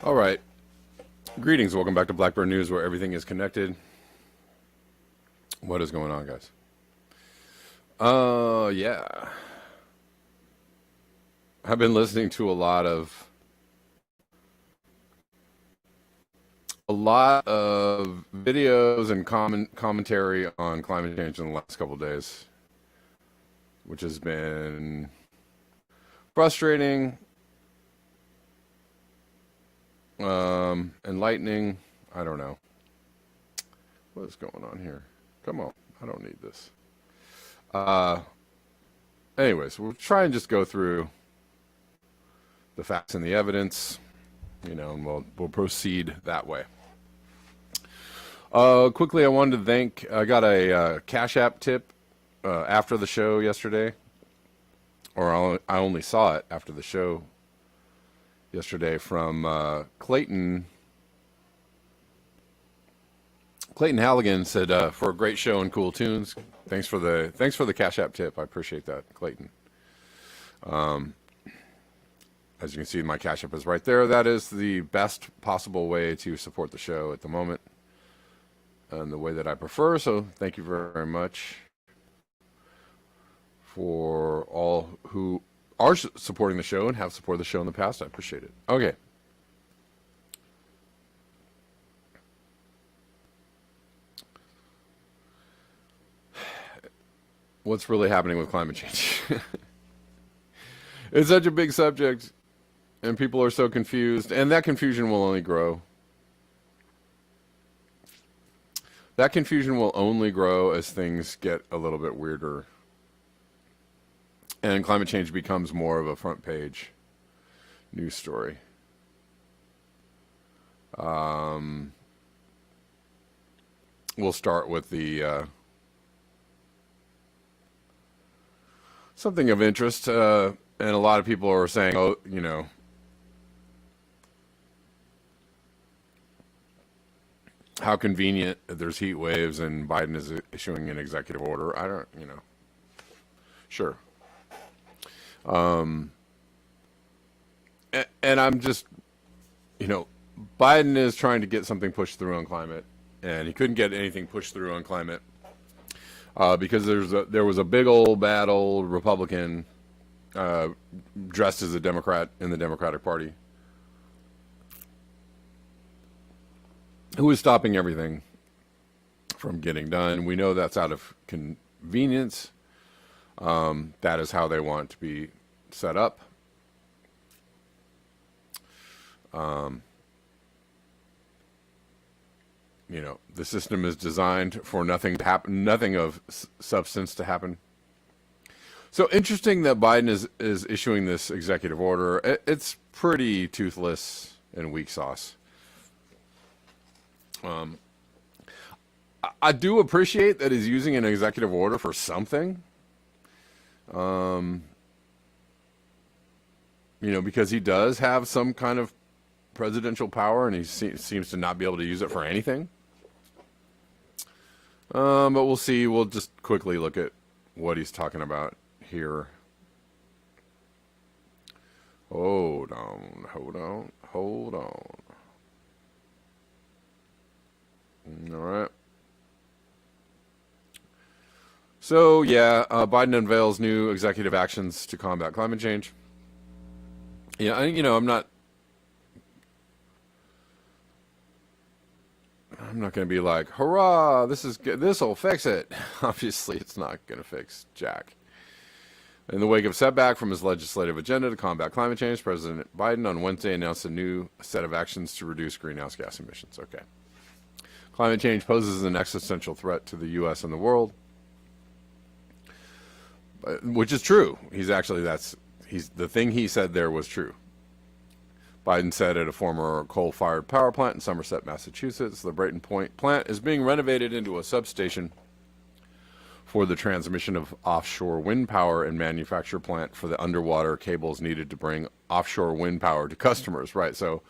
All right. Greetings. Welcome back to Blackbird News, where everything is connected. What is going on, guys? Yeah. I've been listening to a lot of videos and commentary on climate change in the last couple of days, which has been frustrating, enlightening. I don't know what is going on here. Come on, I don't need this. Uh, Anyways, we'll try and just go through the facts and the evidence, and we'll proceed that way. Quickly, I wanted to thank. I got a Cash App tip after the show yesterday, or I only saw it after the show yesterday from Clayton. Clayton Halligan said, "For a great show and cool tunes, thanks for the Cash App tip. I appreciate that, Clayton." As you can see, my Cash App is right there. That is the best possible way to support the show at the moment, and the way that I prefer. So thank you very much for all who are supporting the show and have supported the show in the past. I appreciate it. Okay. What's really happening with climate change? It's such a big subject, and people are so confused, and that confusion will only grow. That confusion will only grow as things get a little bit weirder, and climate change becomes more of a front page news story. We'll start with the something of interest, and a lot of people are saying, "Oh, how convenient there's heat waves and Biden is issuing an executive order." I don't, sure. And I'm just, Biden is trying to get something pushed through on climate, and he couldn't get anything pushed through on climate because there was a big old bad old Republican dressed as a Democrat in the Democratic Party who was stopping everything from getting done. We know that's out of convenience. That is how they want to be set up. The system is designed for nothing to happen, nothing of substance to happen. So interesting that Biden is issuing this executive order. It's pretty toothless and weak sauce. I do appreciate that he's using an executive order for something. Because he does have some kind of presidential power, and he seems to not be able to use it for anything. But we'll see. We'll just quickly look at what he's talking about here. Hold on. All right. So, yeah, Biden unveils new executive actions to combat climate change. Yeah, I'm not going to be like, hurrah, this'll fix it. Obviously, it's not going to fix jack. In the wake of setback from his legislative agenda to combat climate change, President Biden on Wednesday announced a new set of actions to reduce greenhouse gas emissions. Okay. Climate change poses an existential threat to the U.S. and the world, which is true. The thing he said there was true. Biden said at a former coal-fired power plant in Somerset, Massachusetts, the Brayton Point plant is being renovated into a substation for the transmission of offshore wind power and manufacture plant for the underwater cables needed to bring offshore wind power to customers. Right, so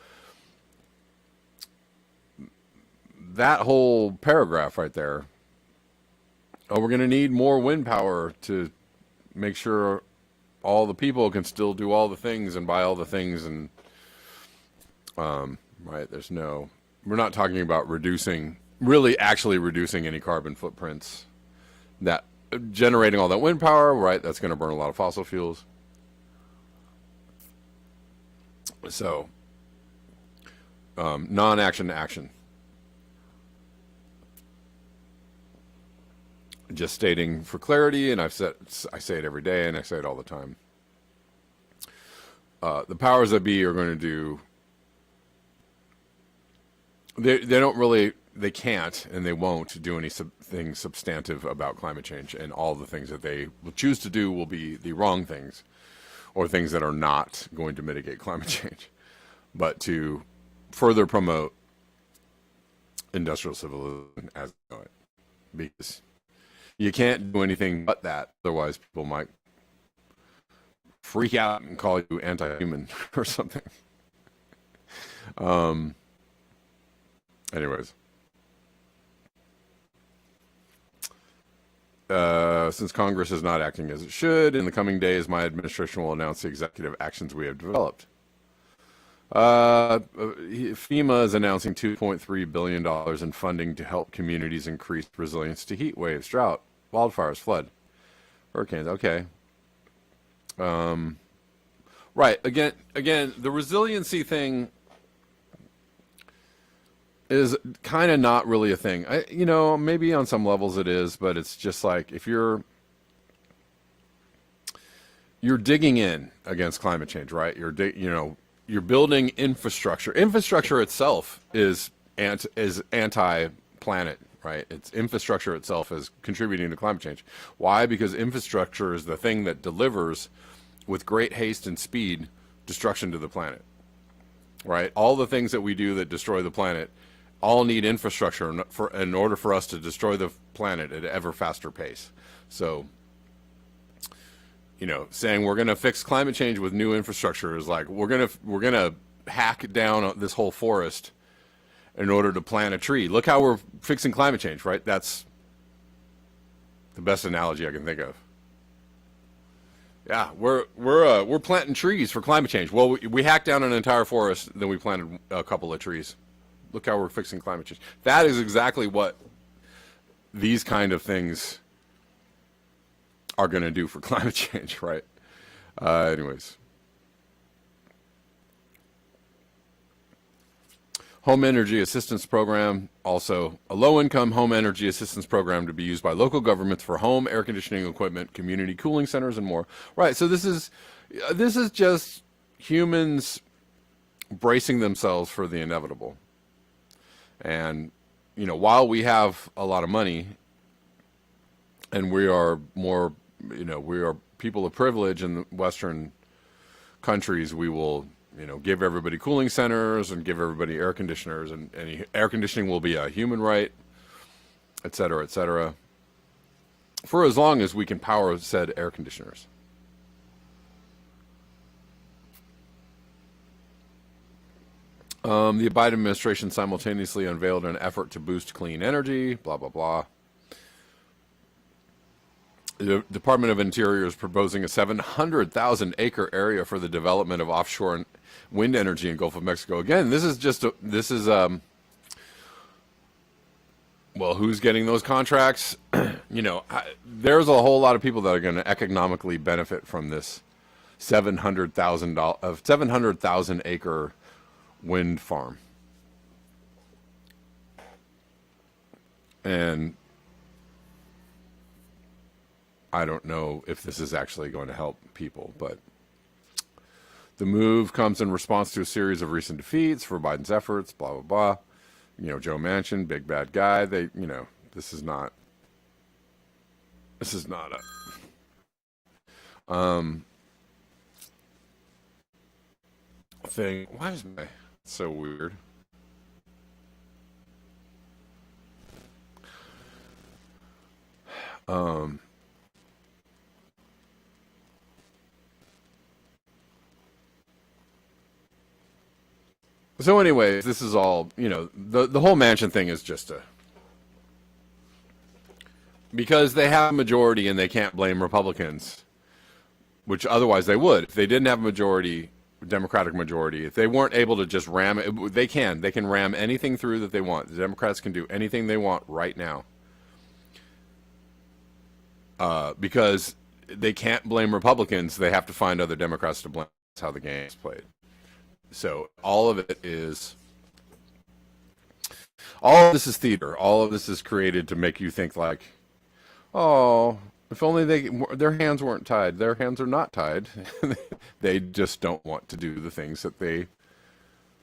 that whole paragraph right there, oh, we're going to need more wind power to make sure all the people can still do all the things and buy all the things and right? We're not talking about really actually reducing any carbon footprints. That generating all that wind power, right? That's going to burn a lot of fossil fuels. So, non-action to action. Just stating for clarity, and I say it every day, and I say it all the time. The powers that be are going to do. They don't really. They can't, and they won't do anything substantive about climate change, and all the things that they will choose to do will be the wrong things, or things that are not going to mitigate climate change, but to further promote industrial civilization as we know it, because you can't do anything but that. Otherwise, people might freak out and call you anti-human or something. Anyways. Since Congress is not acting as it should, in the coming days, my administration will announce the executive actions we have developed. FEMA is announcing $2.3 billion in funding to help communities increase resilience to heat waves, drought, wildfires, flood, hurricanes. Okay. Right. Again, the resiliency thing is kind of not really a thing. Maybe on some levels it is, but it's just like if you're digging in against climate change, right? You're building infrastructure. Infrastructure itself is anti-planet, right? It's infrastructure itself is contributing to climate change. Why? Because infrastructure is the thing that delivers with great haste and speed destruction to the planet, right? All the things that we do that destroy the planet all need infrastructure in order for us to destroy the planet at an ever faster pace. So, saying we're going to fix climate change with new infrastructure is like we're going to hack down this whole forest in order to plant a tree. Look how we're fixing climate change, right? That's the best analogy I can think of. Yeah, we're planting trees for climate change. Well, we hacked down an entire forest, then we planted a couple of trees. Look how we're fixing climate change. That is exactly what these kind of things are going to do for climate change, right? Anyways. Home Energy Assistance Program, also a low-income home energy assistance program to be used by local governments for home air conditioning equipment, community cooling centers, and more. Right, so this is just humans bracing themselves for the inevitable. And, while we have a lot of money and we are more, we are people of privilege in the Western countries, we will, give everybody cooling centers and give everybody air conditioners, and air conditioning will be a human right, et cetera, for as long as we can power said air conditioners. The Biden administration simultaneously unveiled an effort to boost clean energy, blah, blah, blah. The Department of Interior is proposing a 700,000-acre area for the development of offshore wind energy in Gulf of Mexico. Again, well, who's getting those contracts? There's a whole lot of people that are going to economically benefit from this 700,000-acre wind farm. And I don't know if this is actually going to help people, but the move comes in response to a series of recent defeats for Biden's efforts, blah, blah, blah. Joe Manchin, big bad guy. This is not a thing. Why is my so weird? So anyways, this is all, the whole Manchin thing is just because they have a majority and they can't blame Republicans, which otherwise they would. If they didn't have a majority, Democratic majority, if they weren't able to just ram it, they can ram anything through that they want. The Democrats can do anything they want right now, because they can't blame Republicans. They have to find other Democrats to blame. That's how the game is played. So all of this is theater. All of this is created to make you think like, oh, if only their hands weren't tied. Their hands are not tied. They just don't want to do the things that they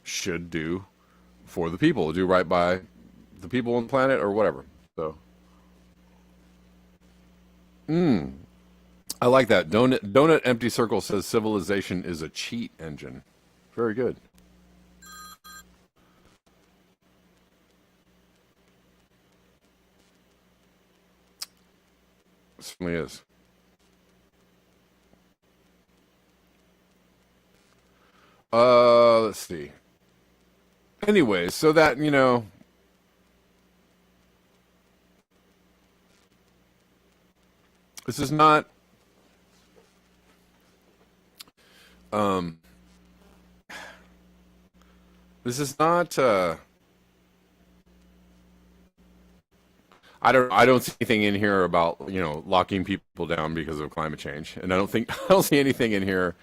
should do for the people, do right by the people on the planet or whatever. So, I like that. Donut Empty Circle says civilization is a cheat engine. Very good. It certainly is. Let's see. Anyways, so that, this is not, um, this is not, I don't see anything in here about, locking people down because of climate change. And I don't see anything in here.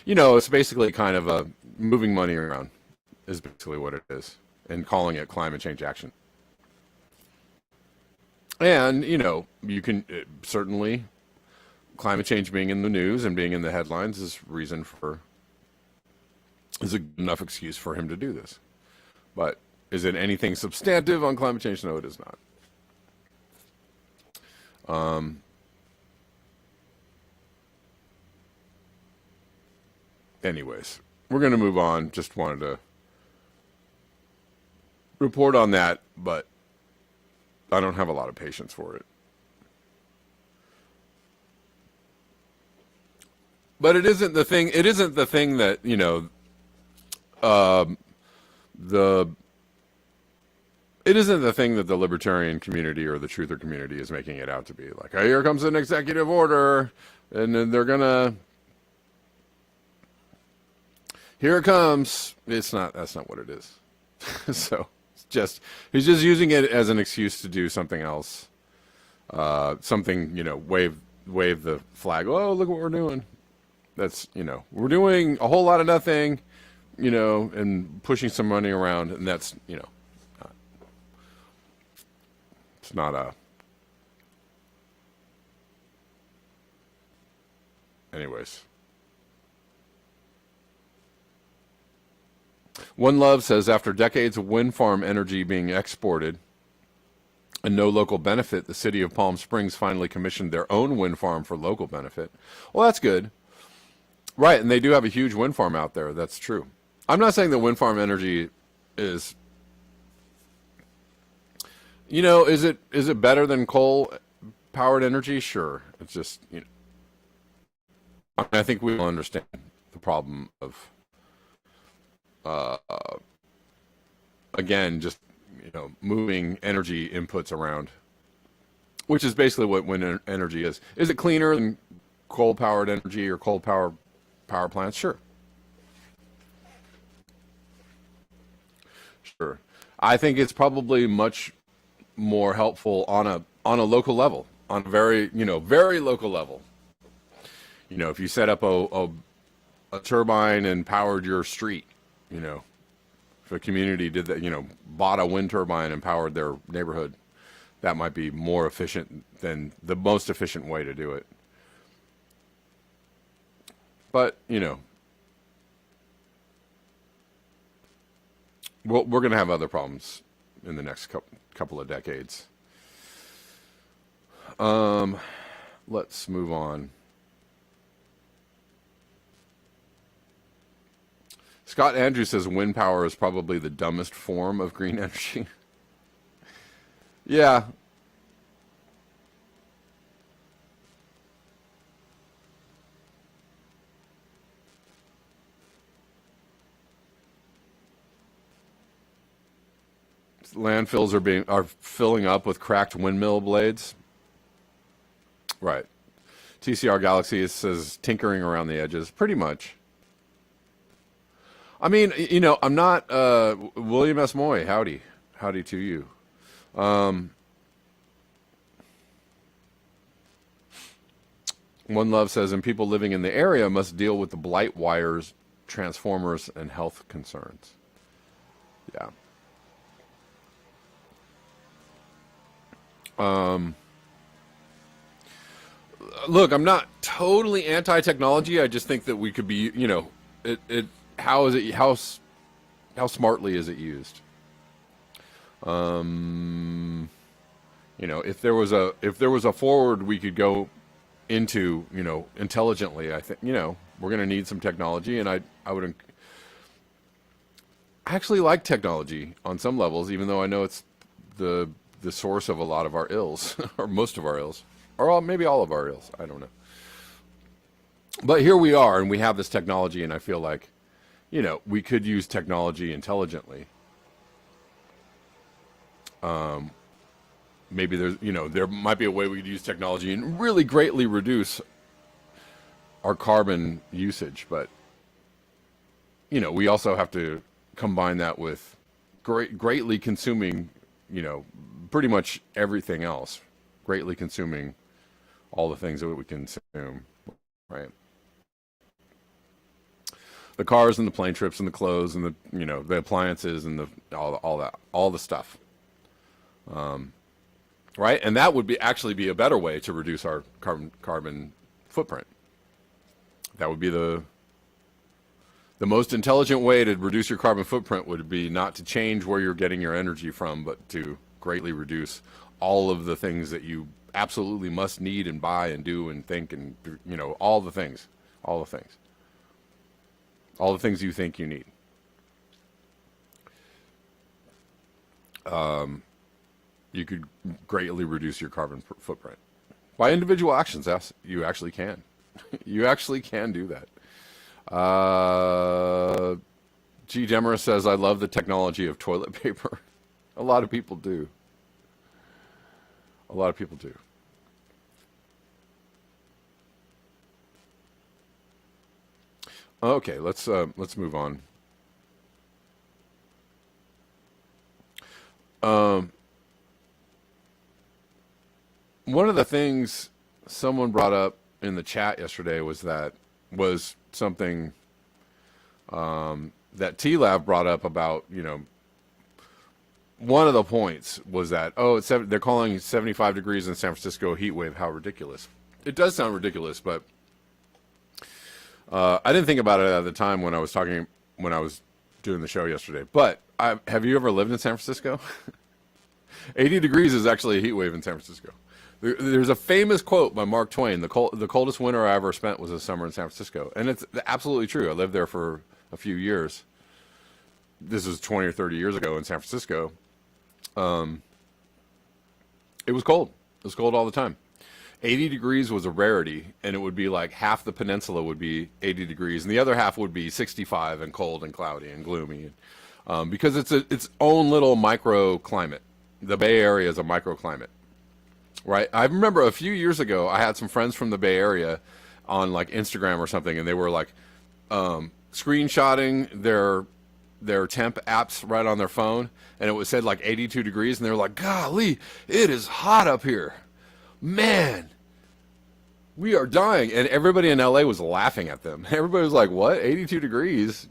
It's basically kind of a moving money around is basically what it is, and calling it climate change action. And, you can certainly, climate change being in the news and being in the headlines is a good enough excuse for him to do this. But is it anything substantive on climate change? No, it is not. Anyways, we're going to move on. Just wanted to report on that, but I don't have a lot of patience for it. But it isn't the thing. It isn't the thing that um, the. It isn't the thing that the libertarian community or the truther community is making it out to be. Like, oh, here comes an executive order, and then they're gonna. Here it comes. It's not. That's not what it is. So it's just he's just using it as an excuse to do something else. Something wave the flag. Oh, look what we're doing. That's we're doing a whole lot of nothing, and pushing some money around, and that's it's not a. Anyways. One Love says, after decades of wind farm energy being exported and no local benefit, the city of Palm Springs finally commissioned their own wind farm for local benefit. Well, that's good. Right, and they do have a huge wind farm out there. That's true. I'm not saying that wind farm energy is, is it better than coal powered energy? Sure. It's just, I think we will understand the problem of, uh, again, just moving energy inputs around, which is basically what wind energy is. Is it cleaner than coal powered energy or coal power plants? Sure. Sure. I think it's probably much more helpful on a local level, on a very local level. If you set up a turbine and powered your street, if a community did that, bought a wind turbine and powered their neighborhood, that might be more efficient than the most efficient way to do it. But, we're going to have other problems in the next couple of decades. Let's move on. Scott Andrews says wind power is probably the dumbest form of green energy. Yeah. Landfills are filling up with cracked windmill blades. Right. TCR Galaxy says tinkering around the edges. Pretty much. I mean, I'm not William S. Moy. Howdy to you. One Love says, and people living in the area must deal with the blight wires, transformers, and health concerns. Yeah. Look, I'm not totally anti-technology. I just think that we could be, how is it, how smartly is it used? If there was a forward we could go into, intelligently, I think, we're going to need some technology, and I would actually like technology on some levels, even though I know it's the source of a lot of our ills, or most of our ills, or maybe all of our ills. I don't know. But here we are, and we have this technology, and I feel like, we could use technology intelligently. Maybe there might be a way we could use technology and really greatly reduce our carbon usage, but we also have to combine that with greatly consuming, pretty much everything else, greatly consuming all the things that we consume, right? The cars and the plane trips and the clothes and the appliances and all the stuff. Right? And that would actually be a better way to reduce our carbon footprint. That would be the most intelligent way to reduce your carbon footprint would be not to change where you're getting your energy from, but to greatly reduce all of the things that you absolutely must need and buy and do and think and, all the things you think you need. You could greatly reduce your carbon footprint by individual actions. Yes, you actually can. You actually can do that. G. Demarest says, I love the technology of toilet paper. A lot of people do. A lot of people do. Okay, let's move on. One of the things someone brought up in the chat yesterday was something that T-Lab brought up about, one of the points was that, they're calling 75 degrees in San Francisco a heat wave. How ridiculous. It does sound ridiculous, but I didn't think about it at the time when I was doing the show yesterday. But have you ever lived in San Francisco? 80 degrees is actually a heat wave in San Francisco. There's a famous quote by Mark Twain, the coldest winter I ever spent was a summer in San Francisco. And it's absolutely true. I lived there for a few years. This was 20 or 30 years ago in San Francisco. It was cold. It was cold all the time. 80 degrees was a rarity, and it would be like half the peninsula would be 80 degrees, and the other half would be 65 and cold and cloudy and gloomy, because it's its own little microclimate. The Bay Area is a microclimate. Right. I remember a few years ago, I had some friends from the Bay Area on like Instagram or something, and they were like screenshotting their temp apps right on their phone, and it was said like 82 degrees, and they were like, golly, it is hot up here. Man, we are dying. And everybody in LA was laughing at them. Everybody was like, what? 82 degrees?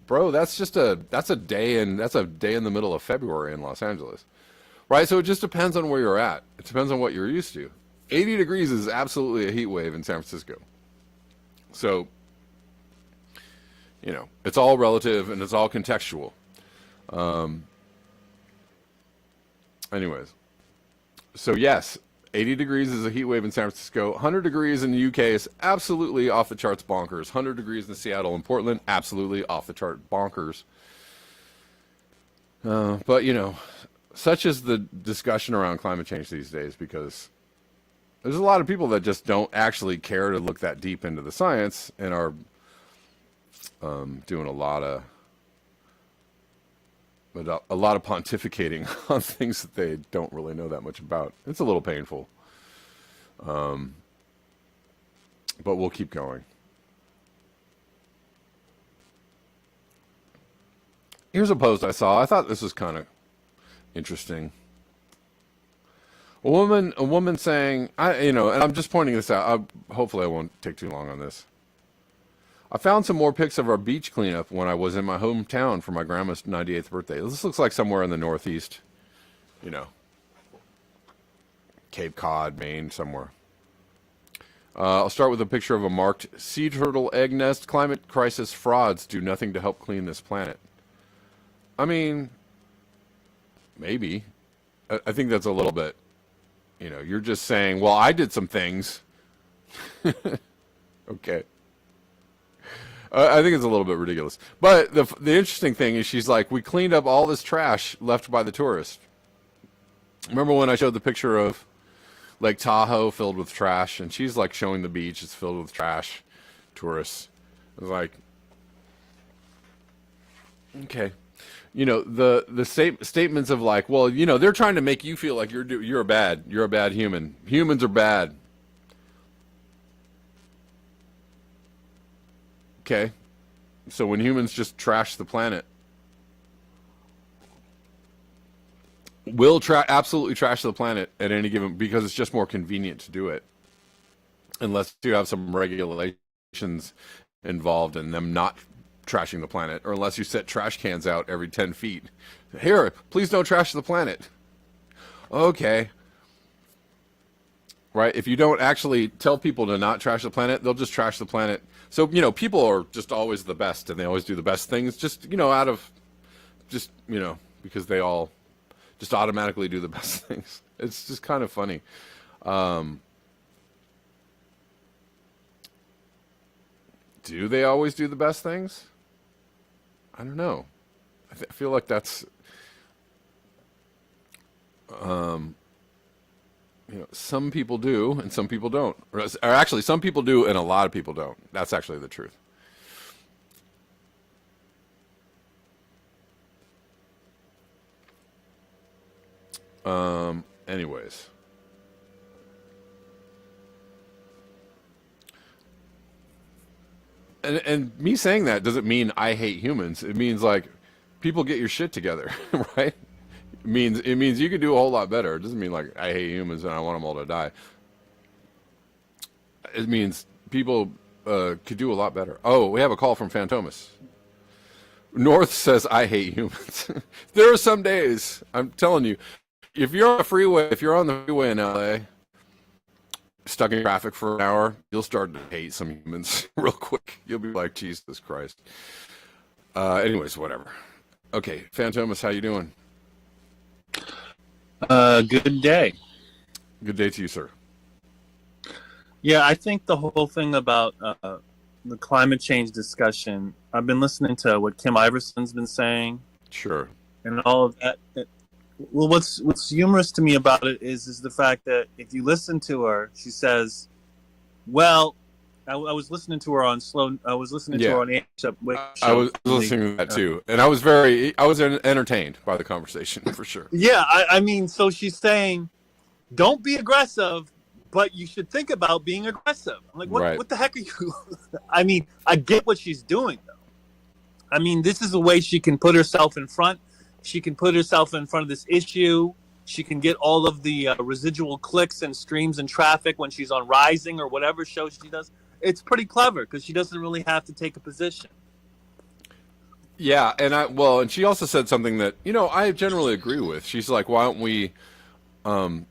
Bro, that's a day in the middle of February in Los Angeles. Right, so it just depends on where you're at. It depends on what you're used to. 80 degrees is absolutely a heat wave in San Francisco. So, it's all relative and it's all contextual. Anyways, so yes, 80 degrees is a heat wave in San Francisco. 100 degrees in the UK is absolutely off the charts bonkers. 100 degrees in Seattle and Portland, absolutely off the chart bonkers. But, such is the discussion around climate change these days, because there's a lot of people that just don't actually care to look that deep into the science and are doing a lot of pontificating on things that they don't really know that much about. It's a little painful, but we'll keep going. Here's a post I saw. I thought this was kind of interesting. A woman saying, and I'm just pointing this out. Hopefully I won't take too long on this. I found some more pics of our beach cleanup when I was in my hometown for my grandma's 98th birthday. This looks like somewhere in the Northeast, you know, Cape Cod, Maine, somewhere. I'll start with a picture of a marked sea turtle egg nest. Climate crisis frauds do nothing to help clean this planet. I mean, maybe. I think that's a little bit, you're just saying, well, I did some things. Okay. I think it's a little bit ridiculous. But the interesting thing is she's like, we cleaned up all this trash left by the tourists. Remember when I showed the picture of Lake Tahoe filled with trash, and she's like showing the beach is filled with trash, tourists. I was like, okay. The statements of like, well, they're trying to make you feel like you're a bad human. Humans are bad. Okay. So when humans just trash the planet, will absolutely trash the planet at any given, because it's just more convenient to do it, unless you have some regulations involved in them not trashing the planet, or unless you set trash cans out every 10 feet. Here, please don't trash the planet. Okay. Right? If you don't actually tell people to not trash the planet, they'll just trash the planet. So, people are just always the best, and they always do the best things, just, out of, just, because they all just automatically do the best things. It's just kind of funny. Do they always do the best things? I don't know. I feel like that's, some people do and some people don't. Or actually, some people do and a lot of people don't. That's actually the truth. Anyways. And me saying that doesn't mean I hate humans. It means like people get your shit together, right? It means you could do a whole lot better. It doesn't mean like I hate humans and I want them all to die. It means people could do a lot better. Oh, we have a call from Phantomas. North says I hate humans. There are some days, I'm telling you, if you're on the freeway in LA, stuck in traffic for an hour, you'll start to hate some humans real quick. You'll be like, Jesus Christ. Anyways, whatever. Okay, Phantomas, how you doing? Good day. Good day to you, sir. Yeah, I think the whole thing about the climate change discussion, I've been listening to what Kim Iverson's been saying. Sure. And all of that. Well, what's humorous to me about it is the fact that if you listen to her, she says, well, I was listening to her on I was listening to her on the show. I was listening to that too. And I was entertained by the conversation for sure. Yeah. I mean, so she's saying, don't be aggressive, but you should think about being aggressive. I'm like, what the heck are you? I mean, I get what she's doing though. I mean, this is a way she can put herself in front. She can put herself in front of this issue. She can get all of the residual clicks and streams and traffic when she's on Rising or whatever show she does. It's pretty clever because she doesn't really have to take a position. Yeah, and she also said something that, I generally agree with. She's like, why don't we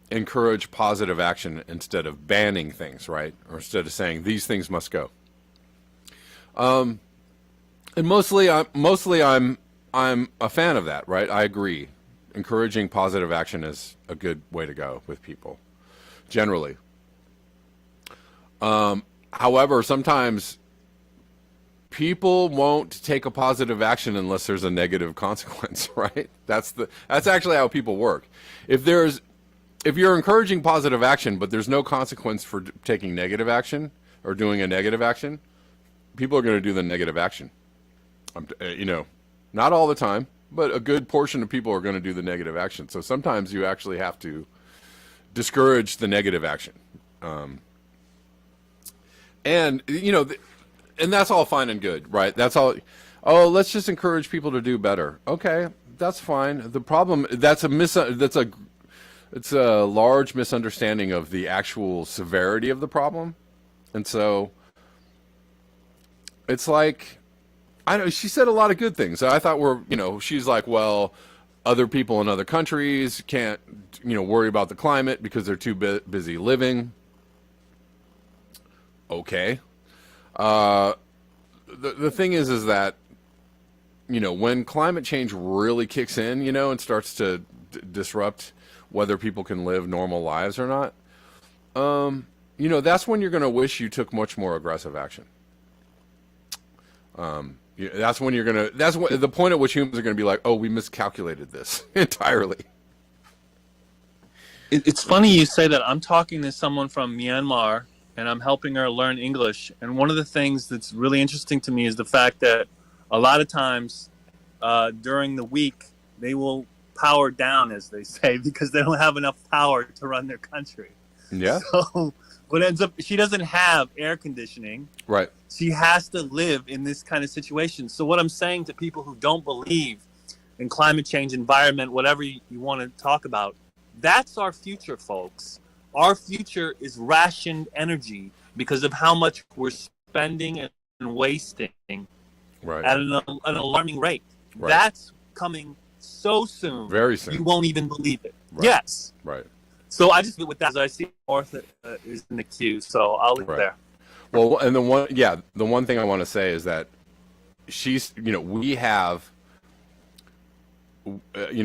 encourage positive action instead of banning things, right? Or instead of saying these things must go. And mostly I'm a fan of that, right? I agree. Encouraging positive action is a good way to go with people, generally. However, sometimes people won't take a positive action unless there's a negative consequence, right? That's actually how people work. If you're encouraging positive action, but there's no consequence for taking negative action or doing a negative action, people are going to do the negative action. Not all the time, but a good portion of people are going to do the negative action. So sometimes you actually have to discourage the negative action. And that's all fine and good, right? That's all. Oh, let's just encourage people to do better. Okay, that's fine. The problem it's a large misunderstanding of the actual severity of the problem, and so it's like I know she said a lot of good things. I thought she's like, well, other people in other countries can't worry about the climate because they're too busy living. Okay. The thing is that when climate change really kicks in, and starts to disrupt whether people can live normal lives or not, that's when you're going to wish you took much more aggressive action. That's when that's when, the point at which humans are going to be like, oh, we miscalculated this entirely. It's funny you say that. I'm talking to someone from Myanmar, and I'm helping her learn English. And one of the things that's really interesting to me is the fact that a lot of times during the week, they will power down, as they say, because they don't have enough power to run their country. Yeah. So what ends up, she doesn't have air conditioning. Right. She has to live in this kind of situation. So what I'm saying to people who don't believe in climate change, environment, whatever you want to talk about, that's our future, folks. Our future is rationed energy because of how much we're spending and wasting at an alarming rate. Right. That's coming so soon. Very soon. You won't even believe it. Right. Yes. Right. So I just with that, I see Martha is in the queue, so I'll leave there. Well, and the one thing I want to say is that she's, we have,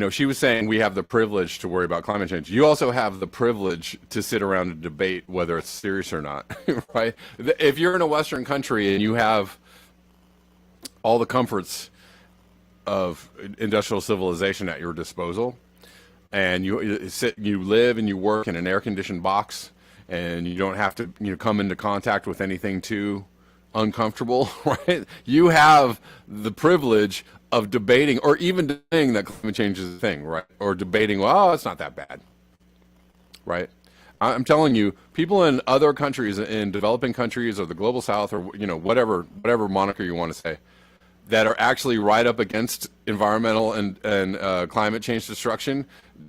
she was saying we have the privilege to worry about climate change. You also have the privilege to sit around and debate whether it's serious or not, right? If you're in a Western country and you have all the comforts of industrial civilization at your disposal, and you live and you work in an air-conditioned box, and you don't have to come into contact with anything too uncomfortable, right? You have the privilege of debating, or even saying that climate change is a thing, right? Or debating, well, it's not that bad, right? I'm telling you, people in other countries, in developing countries, or the global South, or whatever moniker you want to say, that are actually right up against environmental and climate change destruction,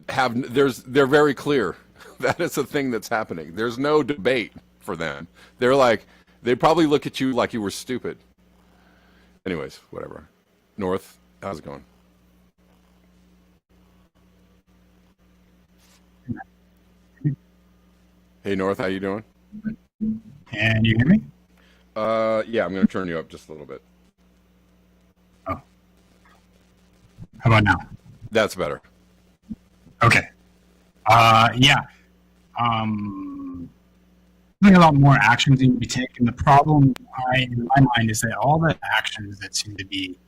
they're very clear that is a thing that's happening. There's no debate for them. They probably look at you like you were stupid. Anyways, whatever. North, how's it going? Hey, North, how you doing? Can you hear me? Yeah, I'm going to turn you up just a little bit. Oh. How about now? That's better. Okay. Yeah. I think a lot more actions need to be taken. The problem in my mind is that all the actions that seem to be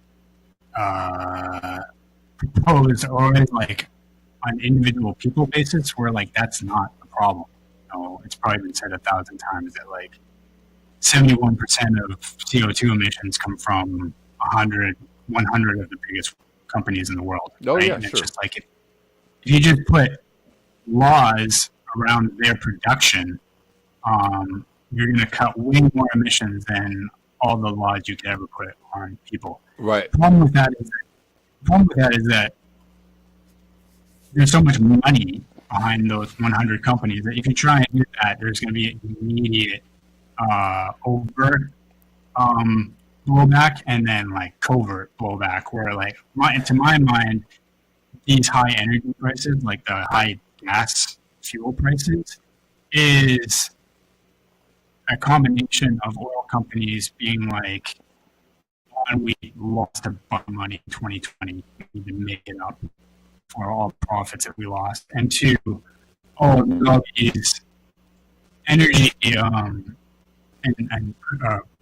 proposed are always like on individual people basis, where like that's not the problem. It's probably been said 1,000 times that like 71% of CO2 emissions come from 100 of the biggest companies in the world. Oh, right? yeah, and sure. It's just like if you just put laws around their production, you're going to cut way more emissions than all the laws you could ever put on people. Right. The problem with that is that there's so much money behind those 100 companies that if you try and do that, there's going to be an immediate overt blowback and then like covert blowback, where like to my mind, these high energy prices, like the high gas fuel prices, is a combination of oil companies being like, one, we lost a bunch of money in 2020, we need to make it up for all the profits that we lost, and two, all these energy and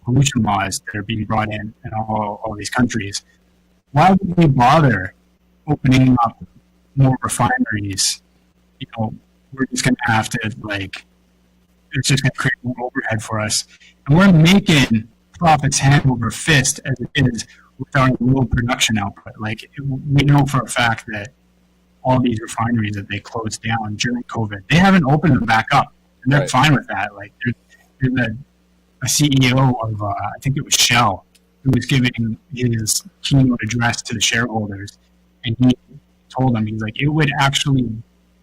pollution laws that are being brought in all these countries. Why would we bother opening up more refineries? We're just going to have to it's just going to create more overhead for us. And we're making profits hand over fist as it is with our low production output. Like, we know for a fact that all these refineries that they closed down during COVID, they haven't opened them back up. And they're fine with that. Like, there's a CEO of, I think it was Shell, who was giving his keynote address to the shareholders, and he told them, he's like, it would actually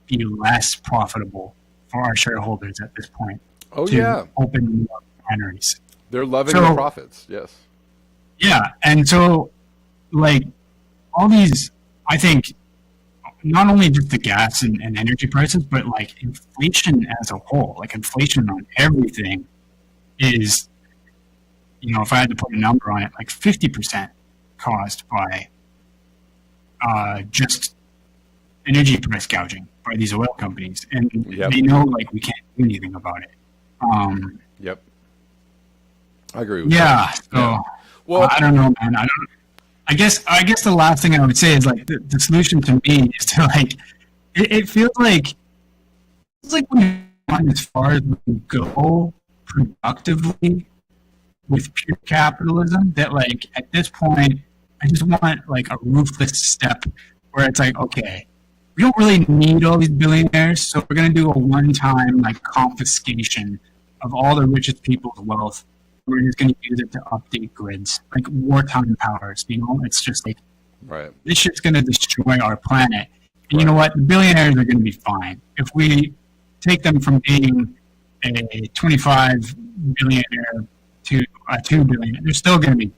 be less profitable for our shareholders at this point to open more refineries. They're loving the profits, yes. Yeah, and so, like, all these, I think, not only just the gas and energy prices, but, like, inflation as a whole, like, inflation on everything is, if I had to put a number on it, like 50% caused by just energy price gouging by these oil companies. And they know, like, we can't do anything about it. Yep. I agree with that. So, well, I don't know, man. I guess the last thing I would say is, like, the solution to me is to, like, it feels like we've gone as far as we can go productively with pure capitalism that, like, at this point, I just want, like, a ruthless step where it's like, okay, we don't really need all these billionaires, so we're going to do a one-time, like, confiscation of all the richest people's wealth. We're just going to use it to update grids, like wartime powers. It's just like, this shit's going to destroy our planet. And you know what? The billionaires are going to be fine. If we take them from being a 25 billionaire to a 2 billion, they're still going to be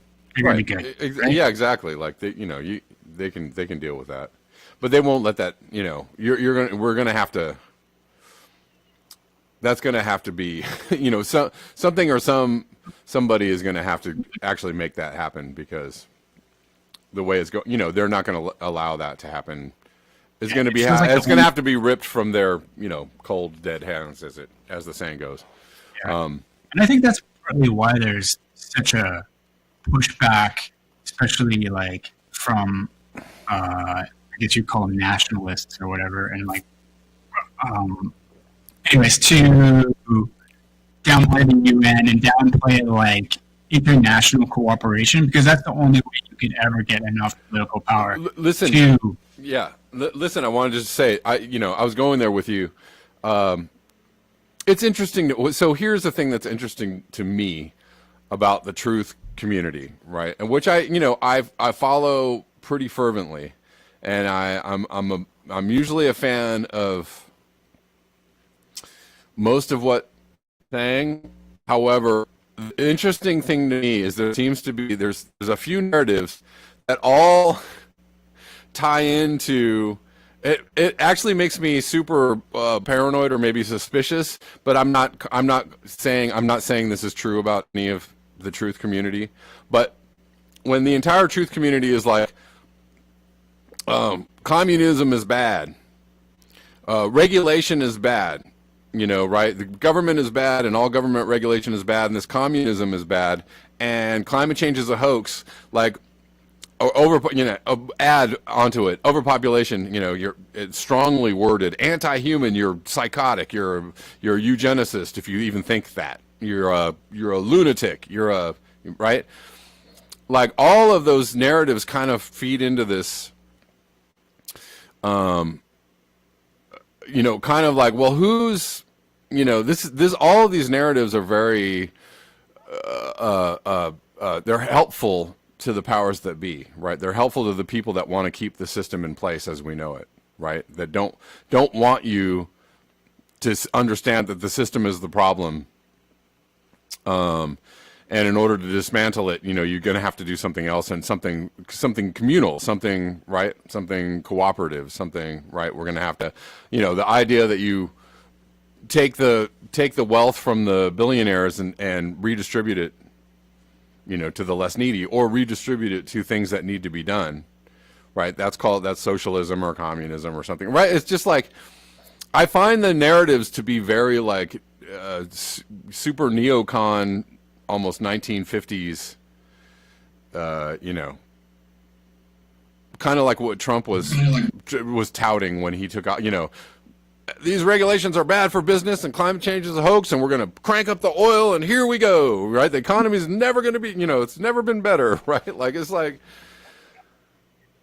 good. Right? Yeah, exactly. Like they can deal with that, but they won't let that. We're going to have to. That's going to have to be, something or somebody is going to have to actually make that happen, because the way it's going, they're not going to allow that to happen. It's going to be, it's going to have to be ripped from their, cold dead hands, as the saying goes. Yeah. And I think that's partly why there's such a pushback, especially, like, from, I guess you'd call them nationalists or whatever, and, like, anyways, to downplay the UN and downplay, like, international cooperation, because that's the only way you could ever get enough political power. Listen, I wanted to say, I was going there with you. It's interesting. So here's the thing that's interesting to me about the truth community, right? And which I follow pretty fervently, and I'm usually a fan of most of what they're saying. However, the interesting thing to me is there seems to be there's a few narratives that all tie into it. It actually makes me super paranoid, or maybe suspicious, but I'm not saying this is true about any of the truth community. But when the entire truth community is like, communism is bad, regulation is bad, right? The government is bad, and all government regulation is bad, and this communism is bad, and climate change is a hoax. Like, add onto it overpopulation. It's strongly worded anti-human. You're psychotic. You're a eugenicist if you even think that. You're a lunatic. Right. Like, all of those narratives kind of feed into this. Kind of like, well, who's, this, all of these narratives are very, they're helpful to the powers that be, right? They're helpful to the people that want to keep the system in place as we know it, right? That don't want you to understand that the system is the problem. And in order to dismantle it, you're going to have to do something else, and something communal, something, right? Something cooperative, something, right? We're going to have to, the idea that you take the wealth from the billionaires and redistribute it, to the less needy, or redistribute it to things that need to be done, right? That's socialism or communism or something, right? It's just like, I find the narratives to be very, like, super neocon, almost 1950s, kind of like what Trump was touting when he took out, these regulations are bad for business, and climate change is a hoax, and we're going to crank up the oil, and here we go, right? The economy is never going to be, it's never been better, right? Like,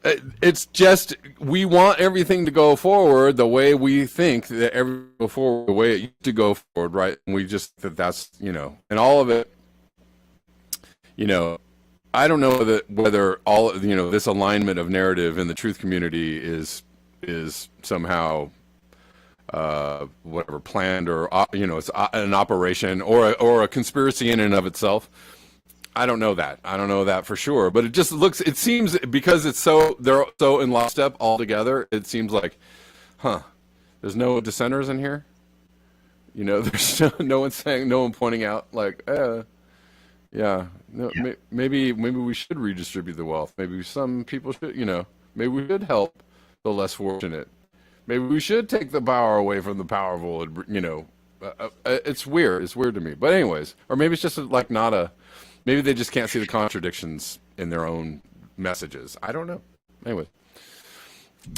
it's just, we want everything to go forward the way we think that everything go forward, the way it used to go forward, right? And we just, that's, and all of it, I don't know whether all, this alignment of narrative in the truth community is somehow whatever planned, or it's an operation, or a conspiracy in and of itself. I don't know that. I don't know that for sure. But it seems, because they're so in lockstep all together. It seems like, there's no dissenters in here. There's no one saying, no one pointing out like, yeah, no, Yeah. maybe we should redistribute the wealth. Maybe some people should, maybe we should help the less fortunate. Maybe we should take the power away from the powerful. It's weird. It's weird to me. But anyways, or maybe it's just like maybe they just can't see the contradictions in their own messages. I don't know. Anyway.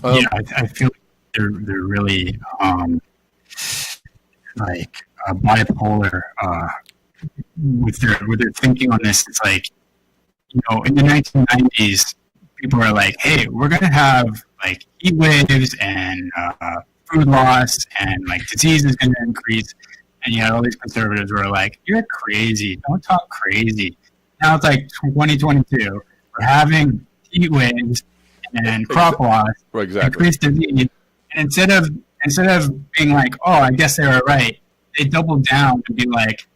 Yeah, I feel like they're really bipolar with their thinking on this. It's like, in the 1990s, people are like, "Hey, we're gonna have like heat waves and food loss, and like disease is gonna increase." And yet all these conservatives were like, "You're crazy. Don't talk crazy." Now it's like 2022. We're having heat waves and crop loss, Exactly. increased disease, and instead of being like, "Oh, I guess they were right," they doubled down and be like,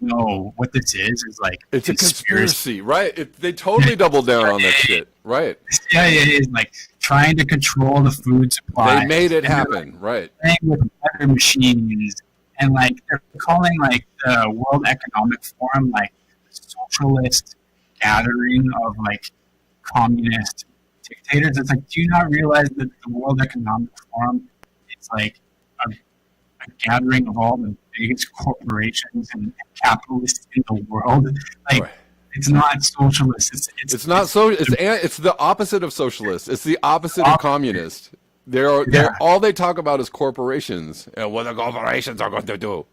"No, what this is like It's a conspiracy, right? They totally doubled down on that shit, right? Yeah, it is like trying to control the food supply. They made it And they're, happen, right? playing with weather machines, and like they're calling like the World Economic Forum like a socialist gathering of like communist dictators. It's like, do you not realize that the World Economic Forum is like a gathering of all the biggest corporations and capitalists in the world? Like, Right. it's not socialist. It's not so. It's the opposite of socialist. It's the opposite of communist. They're all they talk about is corporations and what the corporations are going to do.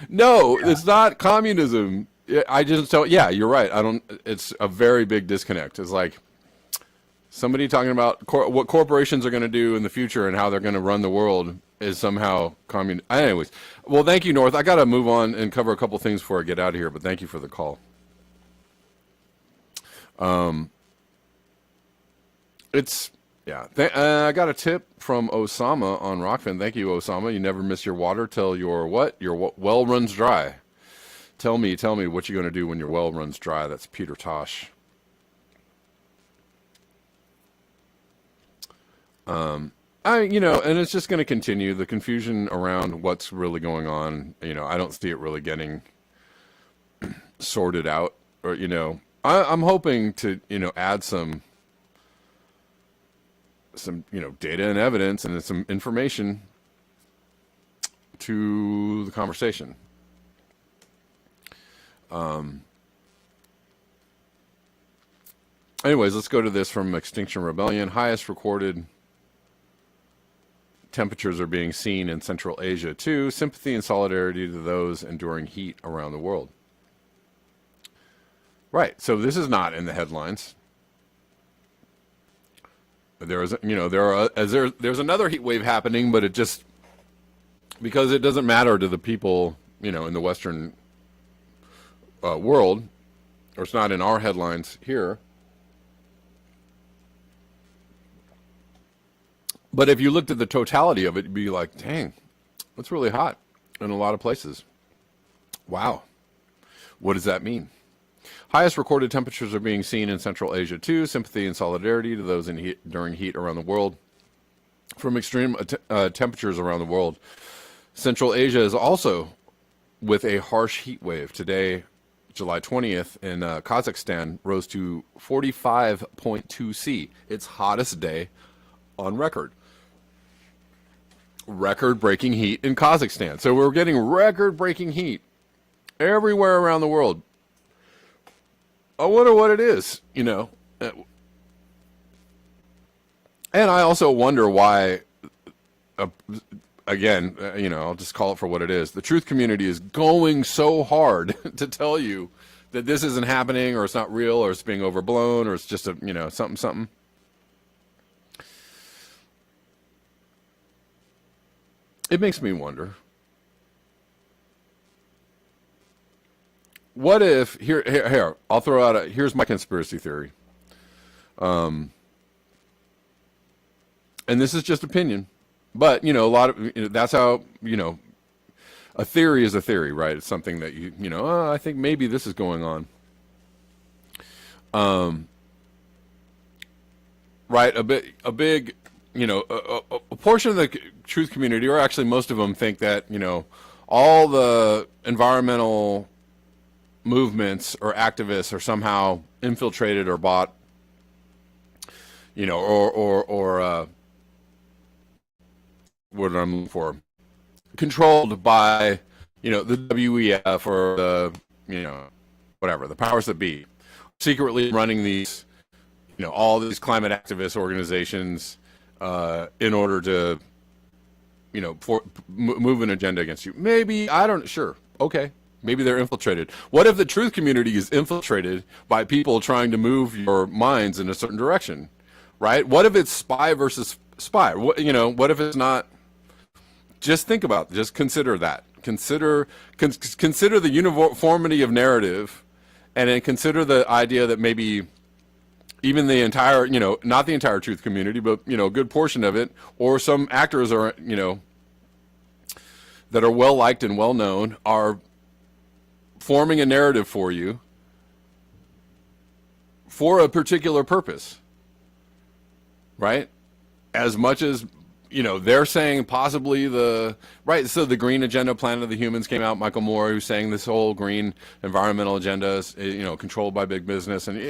No, it's not communism. I just don't. Yeah, you're right. I don't. It's a very big disconnect. It's like somebody talking about what corporations are going to do in the future and how they're going to run the world is somehow communist. Anyways, well, thank you, North. I got to move on and cover a couple things before I get out of here. But thank you for the call. I got a tip from Osama on Rockfin. Thank you, Osama. You never miss your water till your well runs dry. Tell me what you're going to do when your well runs dry. That's Peter Tosh. And it's just going to continue the confusion around what's really going on. I don't see it really getting sorted out, or I'm hoping to add some data and evidence and some information to the conversation. Anyways, let's go to this from Extinction Rebellion. Highest recorded temperatures are being seen in Central Asia too. Sympathy and solidarity to those enduring heat around the world. Right. So this is not in the headlines. There's another heat wave happening, but it just, because it doesn't matter to the people, in the Western world, or it's not in our headlines here. But if you looked at the totality of it, you'd be like, dang, it's really hot in a lot of places. Wow. What does that mean? Highest recorded temperatures are being seen in Central Asia too. Sympathy and solidarity to those during heat around the world. From extreme temperatures around the world. Central Asia is also with a harsh heat wave. Today, July 20th, in Kazakhstan, rose to 45.2 C. Its hottest day on record. Record-breaking heat in Kazakhstan. So we're getting record-breaking heat everywhere around the world. I wonder what it is, And I also wonder why, again, I'll just call it for what it is. The truth community is going so hard to tell you that this isn't happening, or it's not real, or it's being overblown, or it's just something. It makes me wonder. what if here I'll throw out here's my conspiracy theory. And this is just opinion, but a lot of that's how a theory is a theory, right? It's something that I think maybe this is going on. Right, a big, a portion of the truth community, or actually most of them, think that all the environmental movements or activists are somehow infiltrated or bought, or what I'm looking for, controlled by the WEF or the whatever, the powers that be, secretly running these all these climate activist organizations in order to move an agenda against you. Maybe, I don't, sure, okay, maybe they're infiltrated. What if the truth community is infiltrated by people trying to move your minds in a certain direction, right? What if it's spy versus spy? What if it's not? Just think about it. Just consider that. Consider the uniformity of narrative, and then consider the idea that maybe even the entire, not the entire truth community, but a good portion of it, or some actors are, that are well liked and well known, are forming a narrative for you for a particular purpose, right? As much as they're saying possibly so the green agenda, Planet of the Humans, came out. Michael Moore, who's saying this whole green environmental agenda is, controlled by big business, and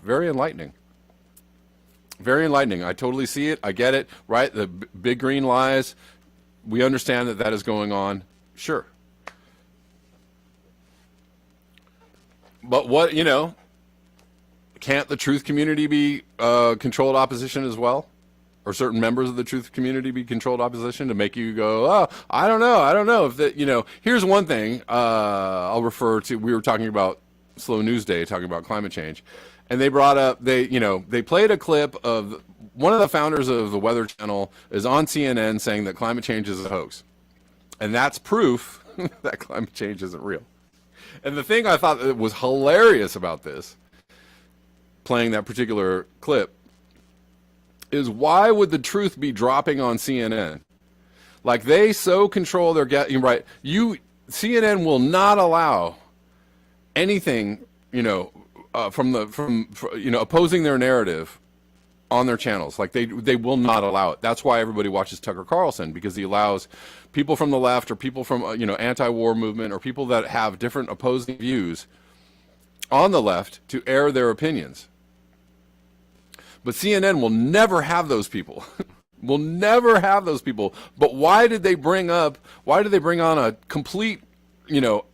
very enlightening. Very enlightening. I totally see it. I get it. Right, the big green lies. We understand that is going on. Sure, but what can't the truth community be controlled opposition as well? Or certain members of the truth community be controlled opposition to make you go, oh, I don't know if that, here's one thing I'll refer to. We were talking about Slow News Day, talking about climate change, and they brought up, they played a clip of one of the founders of the Weather Channel is on CNN saying that climate change is a hoax. And that's proof that climate change isn't real. And the thing I thought that was hilarious about this, playing that particular clip, is why would the truth be dropping on CNN? Like, they so control their right. CNN will not allow anything, from opposing their narrative on their channels. Like, they will not allow it. That's why everybody watches Tucker Carlson, because he allows people from the left or people from anti-war movement or people that have different opposing views on the left to air their opinions. But CNN will never have those people. Will never have those people. But why did they bring on a complete,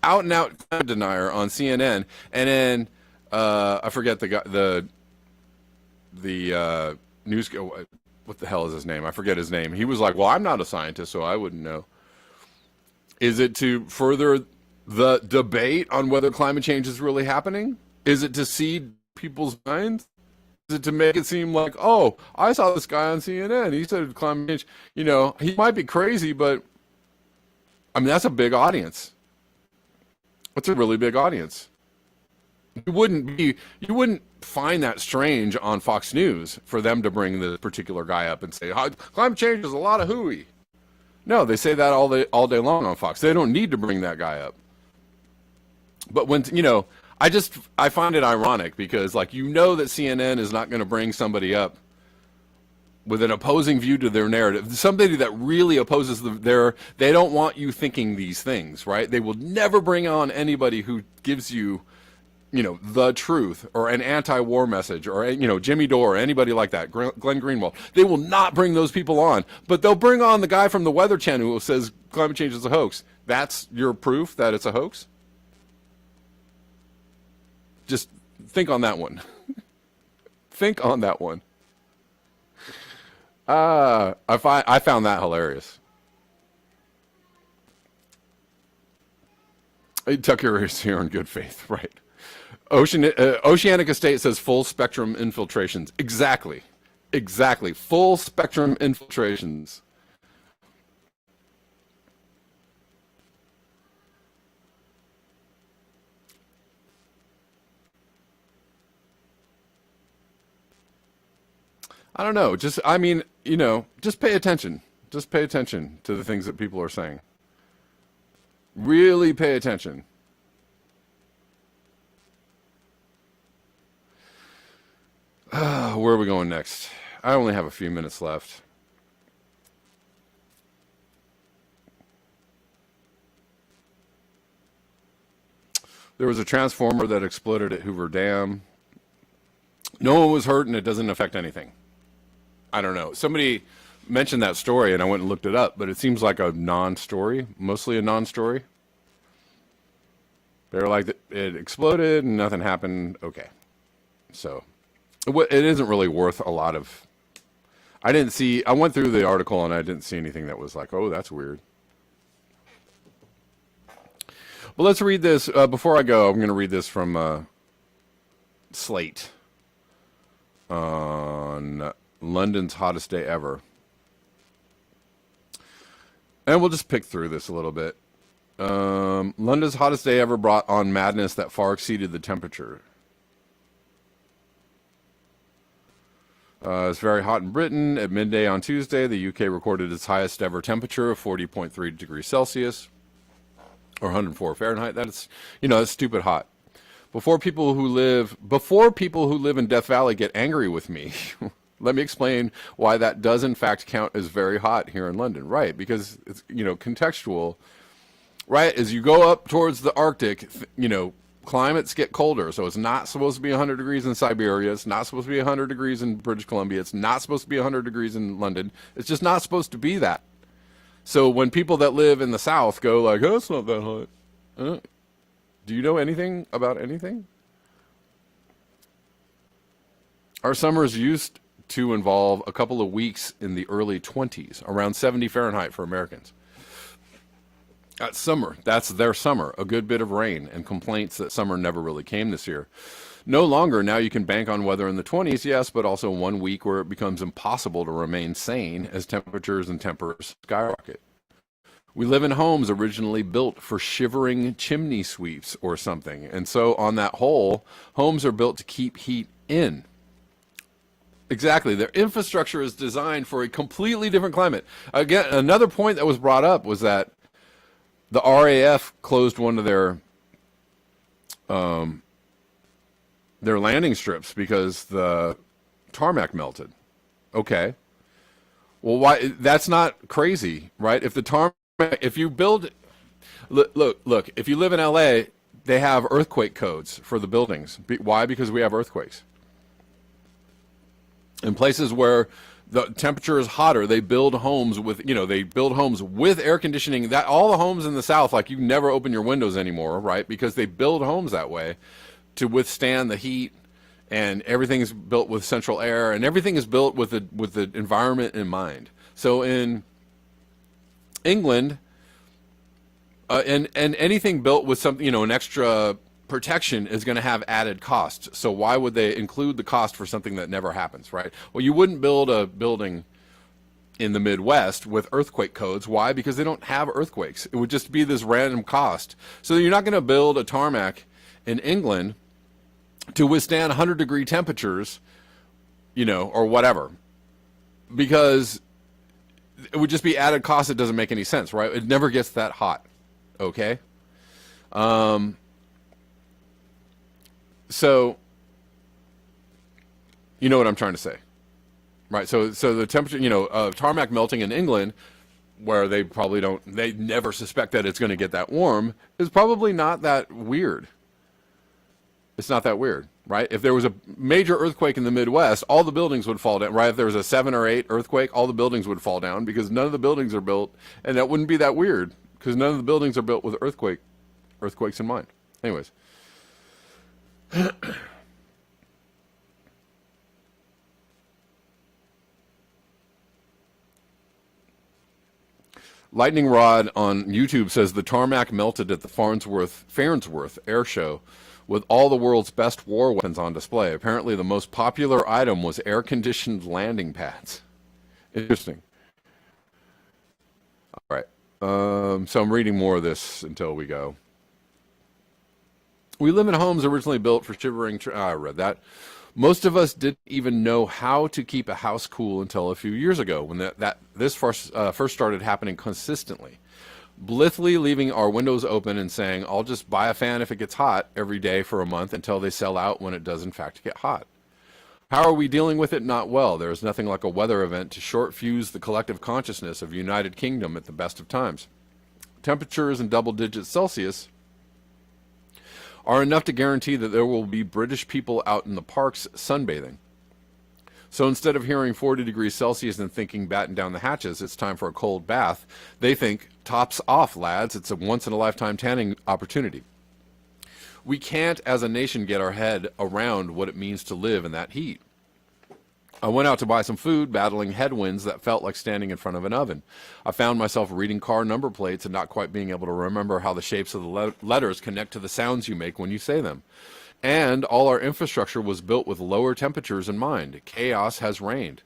out and out climate denier on CNN? And then I forget the guy, the news. What the hell is his name? I forget his name. He was like, "Well, I'm not a scientist, so I wouldn't know." Is it to further the debate on whether climate change is really happening? Is it to seed people's minds? Is it to make it seem like, oh, I saw this guy on CNN. He said climate change. He might be crazy, but I mean, that's a big audience. That's a really big audience. You wouldn't find that strange on Fox News for them to bring the particular guy up and say, climate change is a lot of hooey. No, they say that all day long on Fox. They don't need to bring that guy up. But when, I find it ironic because, that CNN is not going to bring somebody up with an opposing view to their narrative, somebody that really opposes they don't want you thinking these things, right? They will never bring on anybody who gives you, the truth or an anti-war message or, Jimmy Dore or anybody like that, Glenn Greenwald. They will not bring those people on, but they'll bring on the guy from the Weather Channel who says climate change is a hoax. That's your proof that it's a hoax? Just think on that one. Think on that one. I found that hilarious. Tucker is here in good faith, right? Oceanic Estate says full spectrum infiltrations. Exactly. Full spectrum infiltrations. I don't know. Just, I mean, you know, just pay attention. Just pay attention to the things that people are saying. Really pay attention. Where are we going next? I only have a few minutes left. There was a transformer that exploded at Hoover Dam. No one was hurt and it doesn't affect anything. I don't know. Somebody mentioned that story and I went and looked it up, but it seems like a non-story, mostly a non-story. They were like, it exploded and nothing happened. Okay. So it isn't really worth a lot of. I went through the article and I didn't see anything that was like, oh, that's weird. But let's read this. Before I go, I'm going to read this from Slate on London's hottest day ever. And we'll just pick through this a little bit. London's hottest day ever brought on madness that far exceeded the temperature. It's very hot in Britain. At midday on Tuesday, the UK recorded its highest ever temperature of 40.3 degrees Celsius, or 104 Fahrenheit. That's, you know, that's stupid hot. Before people who live in Death Valley get angry with me, let me explain why that does in fact count as very hot here in London. Right, because it's, you know, contextual. Right, as you go up towards the Arctic, you know, climates get colder, so it's not supposed to be 100 degrees in Siberia. It's not supposed to be 100 degrees in British Columbia. It's not supposed to be 100 degrees in London. It's just not supposed to be that. So when people that live in the South go like, oh, it's not that hot. Do you know anything about anything? Our summers used to involve a couple of weeks in the early 20s, around 70 Fahrenheit for Americans. That's summer. That's their summer. A good bit of rain and complaints that summer never really came this year. No longer. Now you can bank on weather in the 20s, yes, but also 1 week where it becomes impossible to remain sane as temperatures and tempers skyrocket. We live in homes originally built for shivering chimney sweeps or something. And so on that whole, homes are built to keep heat in. Exactly. Their infrastructure is designed for a completely different climate. Again, another point that was brought up was that the RAF closed one of their landing strips because the tarmac melted. Okay. Well, why? That's not crazy, right? If you build, look, if you live in LA, they have earthquake codes for the buildings. Why? Because we have earthquakes. In places where the temperature is hotter, they build homes with air conditioning. That all the homes in the South, like, you never open your windows anymore, right? Because they build homes that way to withstand the heat, and everything is built with central air, and everything is built with the environment in mind. So in England, and anything built with some, an extra protection is going to have added costs. So why would they include the cost for something that never happens, right? Well, you wouldn't build a building in the Midwest with earthquake codes. Why? Because they don't have earthquakes. It would just be this random cost. So you're not going to build a tarmac in England to withstand 100-degree temperatures, or whatever, because it would just be added cost that doesn't make any sense, right? It never gets that hot, okay? So, you know what I'm trying to say, right? So the temperature, tarmac melting in England, where they never suspect that it's going to get that warm, is probably not that weird. It's not that weird, right? If there was a major earthquake in the Midwest, all the buildings would fall down, right? If there was a 7 or 8 earthquake, all the buildings would fall down because none of the buildings are built, and that wouldn't be that weird because none of the buildings are built with earthquakes in mind. Anyways. Lightning Rod on YouTube says the tarmac melted at the Farnsworth Air Show with all the world's best war weapons on display. Apparently the most popular item was air-conditioned landing pads. Interesting. All right. So I'm reading more of this until we go. We live in homes originally built for shivering. I read that. Most of us didn't even know how to keep a house cool until a few years ago, when this first started happening consistently. Blithely leaving our windows open and saying, "I'll just buy a fan if it gets hot," every day for a month until they sell out when it does in fact get hot. How are we dealing with it? Not well. There is nothing like a weather event to short fuse the collective consciousness of United Kingdom at the best of times. Temperatures in double digits Celsius are enough to guarantee that there will be British people out in the parks sunbathing. So instead of hearing 40 degrees Celsius and thinking batten down the hatches, it's time for a cold bath, they think, tops off, lads, it's a once-in-a-lifetime tanning opportunity. We can't, as a nation, get our head around what it means to live in that heat. I went out to buy some food, battling headwinds that felt like standing in front of an oven. I found myself reading car number plates and not quite being able to remember how the shapes of the letters connect to the sounds you make when you say them. And all our infrastructure was built with lower temperatures in mind. Chaos has reigned.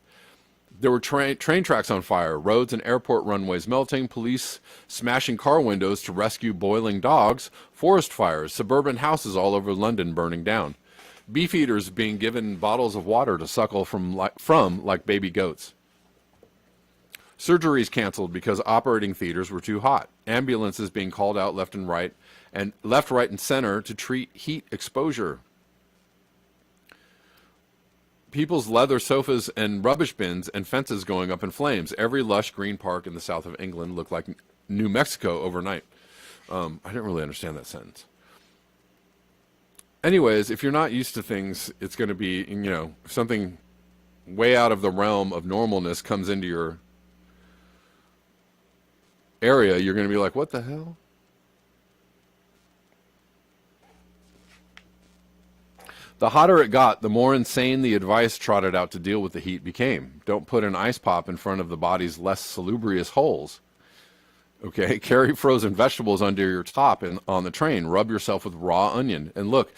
There were train tracks on fire, roads and airport runways melting, police smashing car windows to rescue boiling dogs, forest fires, suburban houses all over London burning down. Beefeaters being given bottles of water to suckle from like baby goats. Surgeries canceled because operating theaters were too hot. Ambulances being called out left, right, and center to treat heat exposure. People's leather sofas and rubbish bins and fences going up in flames. Every lush green park in the south of England looked like New Mexico overnight. I didn't really understand that sentence. Anyways, if you're not used to things, it's going to be, something way out of the realm of normalness comes into your area, you're going to be like, what the hell? The hotter it got, the more insane the advice trotted out to deal with the heat became. Don't put an ice pop in front of the body's less salubrious holes. Okay, carry frozen vegetables under your top and on the train. Rub yourself with raw onion. And look,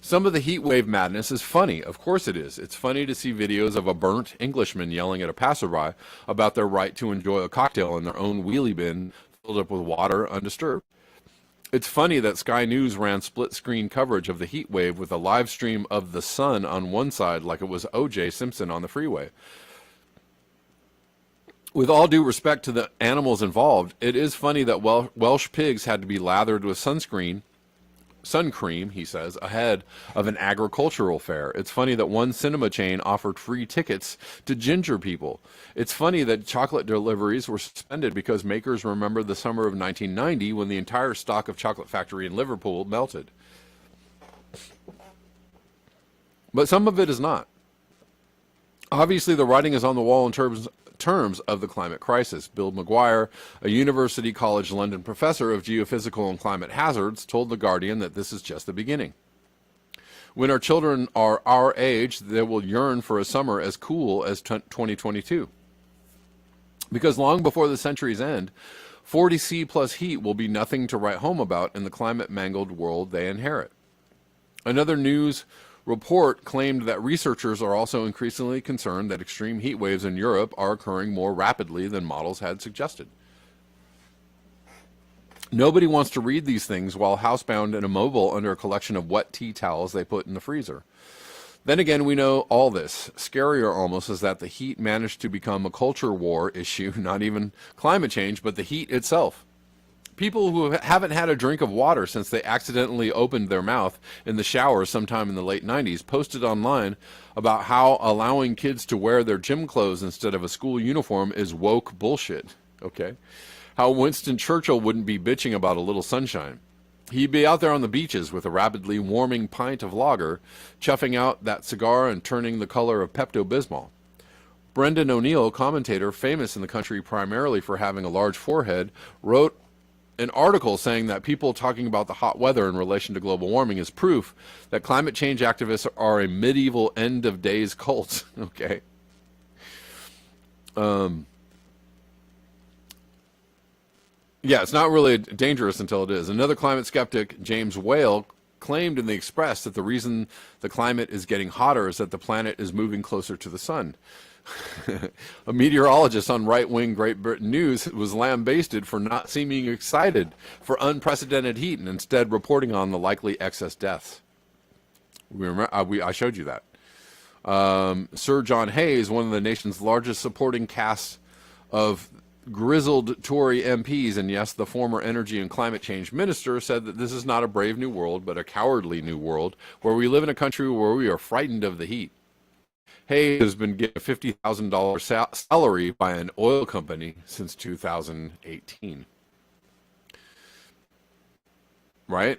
some of the heat wave madness is funny. Of course it is. It's funny to see videos of a burnt Englishman yelling at a passerby about their right to enjoy a cocktail in their own wheelie bin filled up with water undisturbed. It's funny that Sky News ran split-screen coverage of the heat wave with a live stream of the sun on one side like it was O.J. Simpson on the freeway. With all due respect to the animals involved, it is funny that Welsh pigs had to be lathered with sun cream, he says, ahead of an agricultural fair. It's funny that one cinema chain offered free tickets to ginger people. It's funny that chocolate deliveries were suspended because makers remember the summer of 1990 when the entire stock of Chocolate Factory in Liverpool melted. But some of it is not. Obviously, the writing is on the wall in terms of the climate crisis. Bill McGuire, a University College London professor of geophysical and climate hazards, told The Guardian that this is just the beginning. When our children are our age, they will yearn for a summer as cool as 2022. Because long before the century's end, 40°C plus heat will be nothing to write home about in the climate-mangled world they inherit. Another news report claimed that researchers are also increasingly concerned that extreme heat waves in Europe are occurring more rapidly than models had suggested. Nobody wants to read these things while housebound and immobile under a collection of wet tea towels they put in the freezer. Then again, we know all this. Scarier almost is that the heat managed to become a culture war issue, not even climate change, but the heat itself. People who haven't had a drink of water since they accidentally opened their mouth in the shower sometime in the late 90s posted online about how allowing kids to wear their gym clothes instead of a school uniform is woke bullshit. Okay? How Winston Churchill wouldn't be bitching about a little sunshine. He'd be out there on the beaches with a rapidly warming pint of lager, chuffing out that cigar and turning the color of Pepto-Bismol. Brendan O'Neill, commentator famous in the country primarily for having a large forehead, wrote an article saying that people talking about the hot weather in relation to global warming is proof that climate change activists are a medieval end-of-days cult. Okay. Yeah, it's not really dangerous until it is. Another climate skeptic, James Whale, claimed in the Express that the reason the climate is getting hotter is that the planet is moving closer to the sun. A meteorologist on right-wing Great Britain News was lambasted for not seeming excited for unprecedented heat and instead reporting on the likely excess deaths. I showed you that. Sir John Hayes, one of the nation's largest supporting casts of grizzled Tory MPs, and yes, the former energy and climate change minister, said that this is not a brave new world, but a cowardly new world, where we live in a country where we are frightened of the heat. Hayes has been getting a $50,000 salary by an oil company since 2018. Right?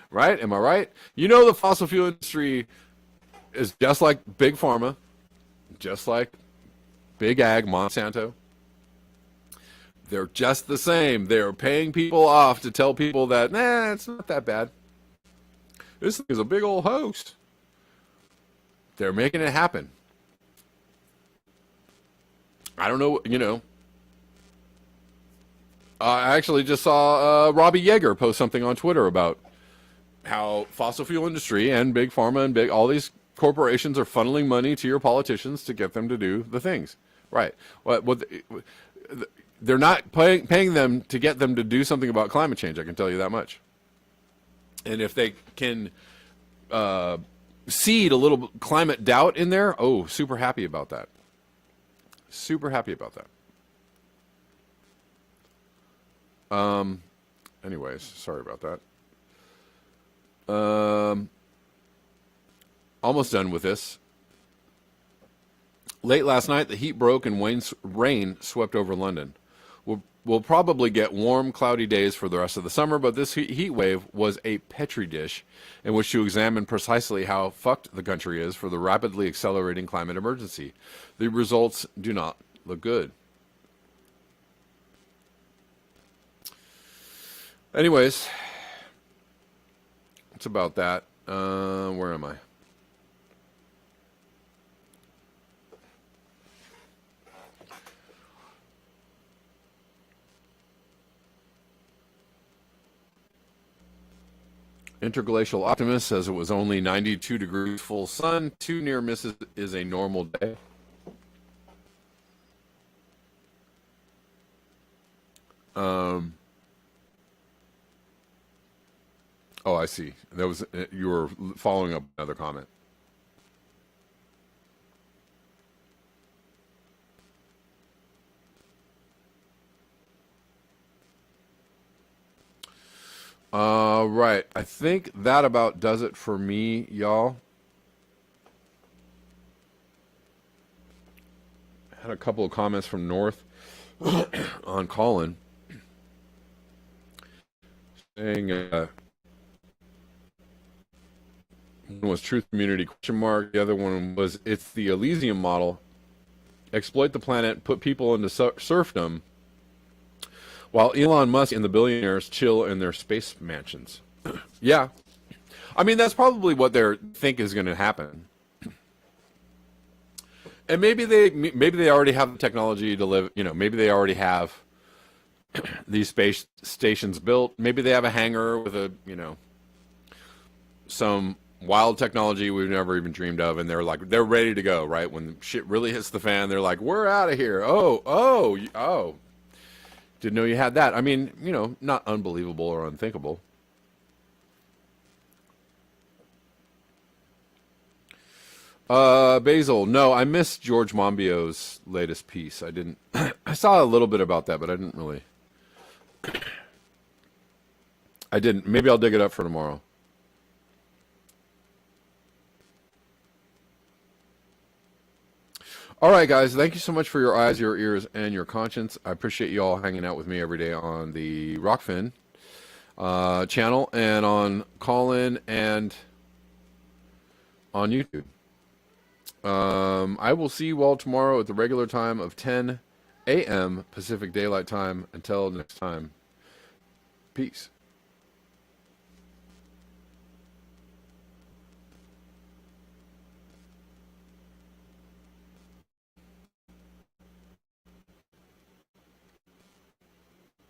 Right? Am I right? You know, the fossil fuel industry is just like Big Pharma, just like Big Ag, Monsanto. They're just the same. They're paying people off to tell people that, nah, it's not that bad. This thing is a big old hoax. They're making it happen. I don't know, you know. I actually just saw Robbie Yeager post something on Twitter about how fossil fuel industry and Big Pharma and all these corporations are funneling money to your politicians to get them to do the things. Right. They're not paying them to get them to do something about climate change, I can tell you that much. And if they can seed a little climate doubt in there, oh, super happy about that. Super happy about that. Anyways, sorry about that. Almost done with this. Late last night, the heat broke and rain swept over London. We'll probably get warm, cloudy days for the rest of the summer, but this heat wave was a petri dish in which to examine precisely how fucked the country is for the rapidly accelerating climate emergency. The results do not look good. Anyways, it's about that. Where am I? Interglacial Optimist says it was only 92 degrees full sun. 2 near misses is a normal day. Oh, I see. That was you were following up another comment. Right. I think that about does it for me, y'all. Had a couple of comments from North on Colin saying one was truth community ? The other one was it's the Elysium model. Exploit the planet, put people into serfdom, while Elon Musk and the billionaires chill in their space mansions. Yeah. I mean, that's probably what they think is going to happen. And maybe they already have the technology to live, you know, maybe they already have these space stations built. Maybe they have a hangar with a, you know, some wild technology we've never even dreamed of, and they're ready to go, right? When shit really hits the fan, they're like, we're out of here. Oh. Didn't know you had that. I mean, you know, not unbelievable or unthinkable. Basil, no, I missed George Monbiot's latest piece. I didn't. I saw a little bit about that, but I didn't really. I didn't. Maybe I'll dig it up for tomorrow. All right, guys. Thank you so much for your eyes, your ears, and your conscience. I appreciate you all hanging out with me every day on the Rockfin channel and on Callin and on YouTube. I will see you all tomorrow at the regular time of 10 a.m. Pacific Daylight Time. Until next time, peace.